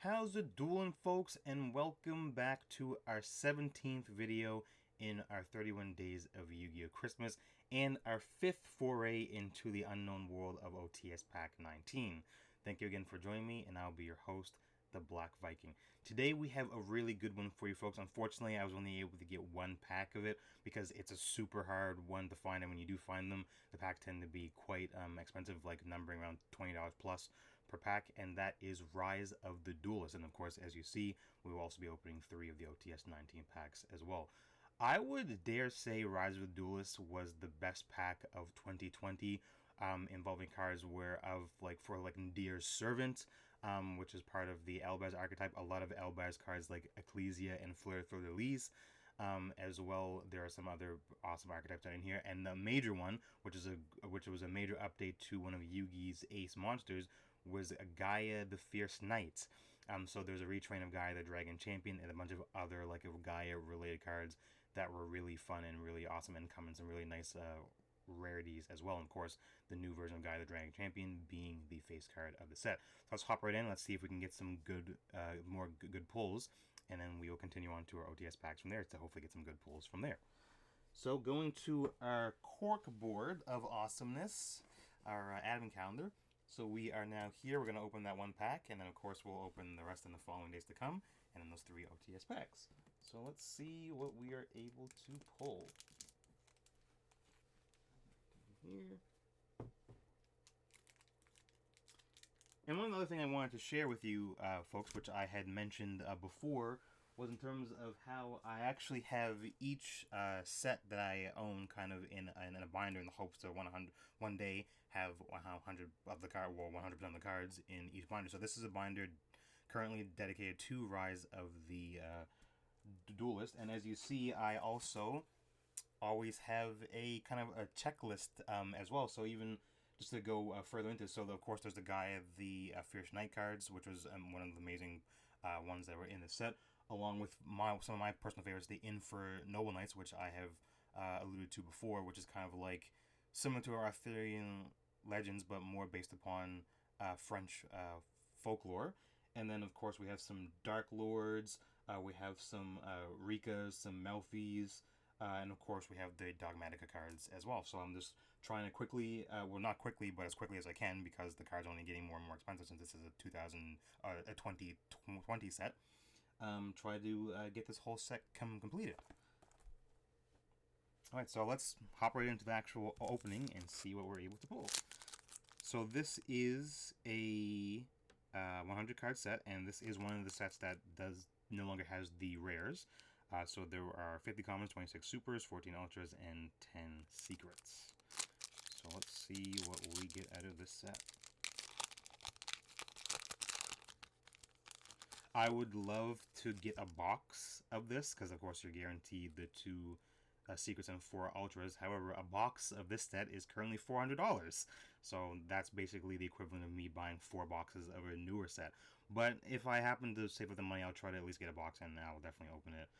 How's it doing, folks, and welcome back to our 17th video in our 31 Days of Yu-Gi-Oh! Christmas and our 5th foray into the unknown world of OTS Pack 19. Thank you again for joining me, and I'll be your host, the Black Viking. Today we have a really good one for you folks. Unfortunately, I was only able to get one pack of it because it's a super hard one to find, and when you do find them, the packs tend to be quite expensive, like numbering around $20 plus per pack, and that is Rise of the Duelist. And of course, as you see, we will also be opening 3 of the OTS 19 packs as well. I would dare say Rise of the Duelist was the best pack of 2020, involving cards for Ndir's Servant, which is part of the Albaz archetype. A lot of Albaz cards like Ecclesia and Fleur-de-Lis. As well, there are some other awesome archetypes in here, and the major one, which was a major update to one of Yugi's ace monsters, was Gaia the Fierce Knight. So there's a retrain of Gaia the Dragon Champion and a bunch of other Gaia related cards that were really fun and really awesome, and come in some really nice rarities as well. And of course, the new version of Gaia the Dragon Champion being the face card of the set. So let's hop right in. Let's see if we can get some more good pulls, and then we will continue on to our OTS packs from there to hopefully get some good pulls from there. So going to our cork board of awesomeness, our advent calendar. So we are now here. We're going to open that one pack, and then of course we'll open the rest in the following days to come, and then those 3 OTS packs. So let's see what we are able to pull. Here. And one other thing I wanted to share with you folks, which I had mentioned before, was in terms of how I actually have each set that I own kind of in a binder, in the hopes to one day have 100 of the card, well, 100% of the cards in each binder. So this is a binder currently dedicated to Rise of the Duelist, and as you see, I also always have a kind of a checklist as well. So even just to go further into, so of course there's the Gaia the Fierce Knight cards, which was one of the amazing ones that were in the set, along with some of my personal favorites, the Infer Noble Knights, which I have alluded to before, which is kind of like similar to our Arthurian legends, but more based upon French folklore. And then of course we have some Dark Lords, we have some Rikas, some Melfis, and of course we have the Dogmatica cards as well. So I'm just trying to quickly, well, not quickly, but as quickly as I can, because the cards are only getting more and more expensive since this is a 2020 set. Try to get this whole set completed. Alright, so let's hop right into the actual opening and see what we're able to pull. So this is a 100 card set, and this is one of the sets that no longer has the rares. So there are 50 commons, 26 supers, 14 ultras, and 10 secrets. So let's see what we get out of this set. I would love to get a box of this, because of course you're guaranteed the 2 secrets and 4 ultras. However, a box of this set is currently $400. So that's basically the equivalent of me buying 4 boxes of a newer set. But if I happen to save up the money, I'll try to at least get a box, and I'll definitely open it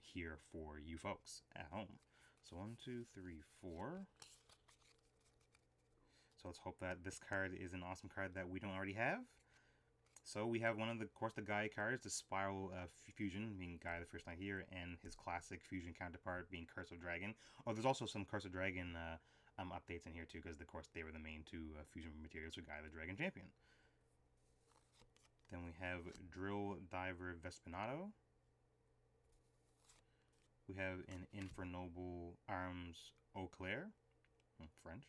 here for you folks at home. So 1, 2, 3, 4. So let's hope that this card is an awesome card that we don't already have. So we have one of the Gaia cards, the Spiral Fusion, being Gaia the First Knight here, and his classic fusion counterpart being Curse of Dragon. Oh, there's also some Curse of Dragon updates in here too, because of course they were the main 2 fusion materials for Gaia the Dragon Champion. Then we have Drill Diver Vespinato. We have an Infernoble Arms Eau Claire, French.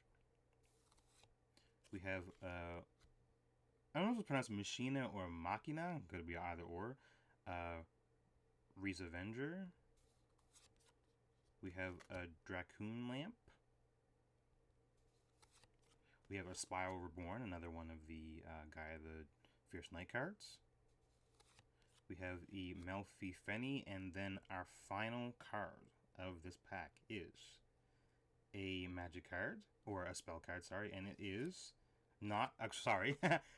We have I don't know if it's pronounced Machina or Machina. Could be either or. Riz Avenger. We have a Dracoon Lamp. We have a Spiral Reborn, another one of the Gaia the Fierce Knight cards. We have a Melfi Fenny, and then our final card of this pack is a magic card, or a spell card, sorry, and it is not,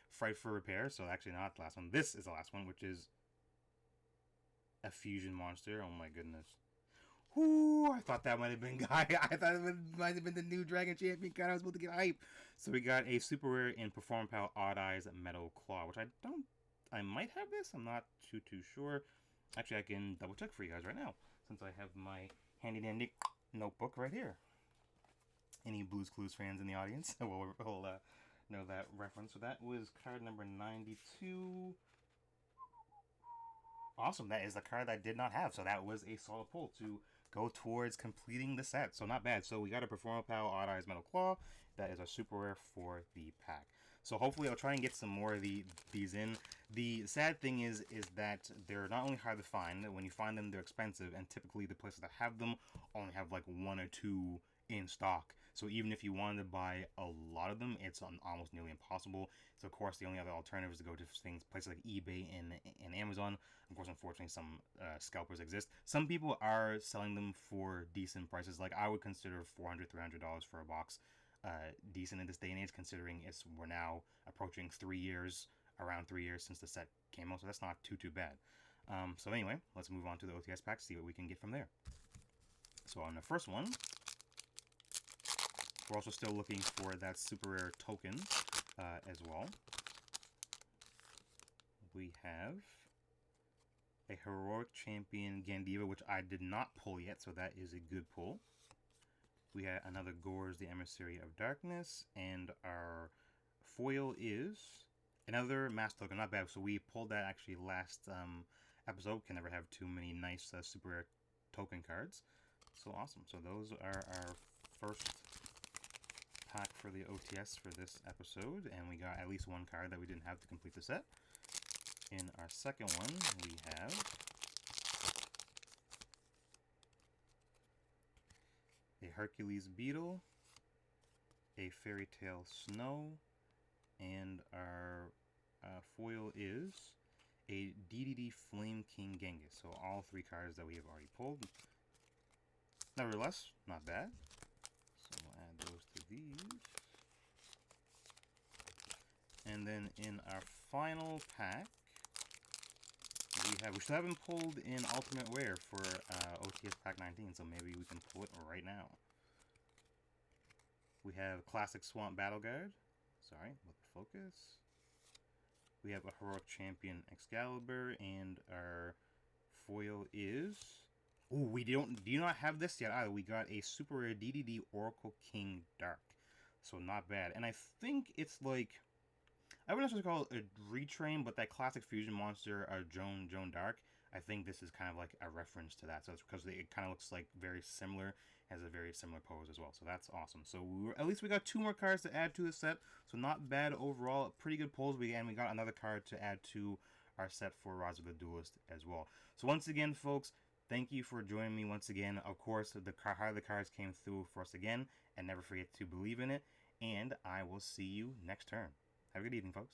Fright for Repair, so actually not the last one. This is the last one, which is a fusion monster. Oh my goodness. Whoo, I thought that might have been Gaia. I thought it might have been the new Dragon Champion card. I was about to get hype. So we got a super rare in Perform Pal Odd Eyes Metal Claw, which I don't I might have this. I'm not too sure. Actually, I can double check for you guys right now, since I have my handy dandy notebook right here. Any Blue's Clues fans in the audience will know that reference. So that was card number 92. Awesome, that is the card I did not have. So that was a solid pull to go towards completing the set. So not bad. So we got a Performance Pal Odd Eyes Metal Claw. That is our super rare for the pack. So hopefully I'll try and get some more of these in. The sad thing is that they're not only hard to find. When you find them, they're expensive, and typically the places that have them only have like 1 or 2 in stock. So even if you wanted to buy a lot of them, it's almost nearly impossible. So of course the only other alternative is to go to places like eBay and Amazon. Of course, unfortunately, some scalpers exist. Some people are selling them for decent prices. Like I would consider $400, $300 for a box decent in this day and age, considering we're now approaching 3 years, around 3 years since the set came out. So that's not too bad. So anyway, let's move on to the OTS pack, see what we can get from there. So on the first one, we're also still looking for that super rare token as well. We have a Heroic Champion Gandiva, which I did not pull yet, so that is a good pull. We have another Gorz, the Emissary of Darkness, and our foil is another Mass Token. Not bad. So we pulled that actually last episode. Can never have too many nice super rare token cards. So awesome. So those are our first pack for the OTS for this episode, and we got at least one card that we didn't have to complete the set. In our second one, we have a Hercules Beetle, a Fairy Tale Snow, and our foil is a DDD Flame King Genghis. So all 3 cards that we have already pulled. Nevertheless, not bad. So we'll add those to these. And then in our final pack, we still haven't pulled in Ultimate Rare for OTS Pack 19, so maybe we can pull it right now. We have Classic Swamp Battle Guard. Sorry, let the focus. We have a Heroic Champion Excalibur, and our foil is... Oh, we do not have this yet either. We got a super rare DDD Oracle King Dark. So not bad. And I think it's like... I wouldn't necessarily call it a retrain, but that classic fusion monster, Joan Dark, I think this is kind of like a reference to that. So it's because it kind of looks like very similar, has a very similar pose as well. So that's awesome. So at least we got 2 more cards to add to the set. So not bad overall. Pretty good pulls. And we got another card to add to our set for Rise of the Duelist as well. So once again, folks, thank you for joining me once again. Of course, how the cards came through for us again. And never forget to believe in it. And I will see you next turn. Have a good evening, folks.